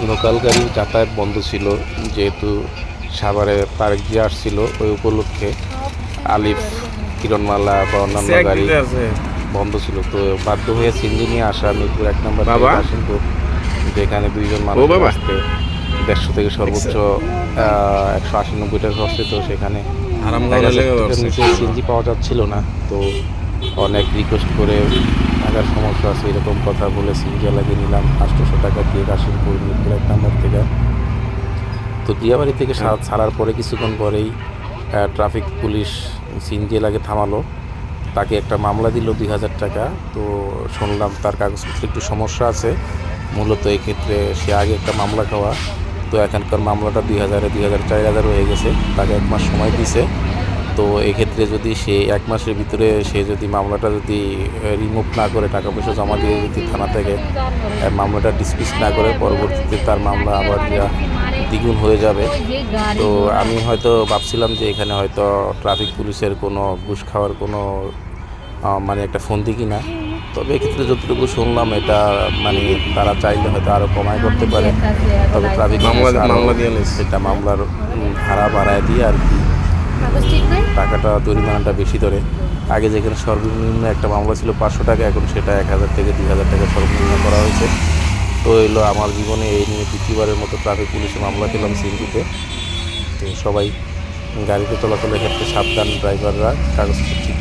Local গাড়ির যাতায়াত বন্ধ ছিল, যেহেতু সাভারে তারেক জিয়া আসছিল ওই উপলক্ষে আলিফ, কিরণমালা বা অন্যান্য গাড়ি বন্ধ ছিল। তো বাধ্য হয়ে সিএনজি নিয়ে আসা মিরপুর 1 নম্বর থেকে কাশিমপুর, যেখানে দুইজন মানুষ আসতে 150 থেকে সর্বোচ্চ 180-90 টাকা খরচ হতো। সেখানে নিচে সিএনজি পাওয়া যাচ্ছিল না। তো অনেক রিকোয়েস্ট করে টাকার সমস্যা আছে এরকম কথা বলে সিএনজি লাগিয়ে নিলাম 800 টাকা দিয়ে কাশিমপুর মিরপুর 1 নম্বর থেকে। তো দিয়াবাড়ি থেকে ছাড়ার পরে কিছুক্ষণ পরেই ট্রাফিক পুলিশ সিএনজি লাগে থামালো, তাকে একটা মামলা দিল 2000 টাকা। তো শুনলাম তার কাগজপত্রে একটু সমস্যা আছে, মূলত এই ক্ষেত্রে সে আগে একটা মামলা খাওয়া। তো এখানকার মামলাটা 2000-এ 2000-4000 হয়ে গেছে, তাকে 1 মাস সময় দিছে। তো এক্ষেত্রে যদি সে 1 মাসের ভিতরে সে যদি মামলাটা যদি রিমুভ না করে, টাকা পয়সা জমা দিয়ে যদি থানা থেকে মামলাটা ডিসমিস না করে, পরবর্তীতে তার মামলা আবার দ্বিগুণ হয়ে যাবে। তো আমি হয়তো ভাবছিলাম যে এখানে হয়তো ট্রাফিক পুলিশের কোনো ঘুষ খাওয়ার কোনো মানে একটা ফন্দি কিনা। তবে এক্ষেত্রে যতটুকু শুনলাম এটা মানে তারা চাইলে হয়তো আরও কমায় করতে পারে। তবে ট্রাফিক সেটা মামলার ভাড়া বাড়ায় দিয়ে আর কি টাকাটা জরিমানাটা বেশি ধরে। আগে যেখানে সর্বনিম্ন একটা মামলা ছিল 500 টাকা, এখন সেটা 1000 থেকে 2000 টাকা সর্বনিম্ন করা হয়েছে। তো এলো আমার জীবনে এই নিয়ে দ্বিতীয়বারের মতো ট্রাফিক পুলিশে মামলা পেলাম সিএনজিতে। তো সবাই গাড়িতে চলাচলের ক্ষেত্রে সাবধান, ড্রাইভাররা কাগজপত্র ঠিক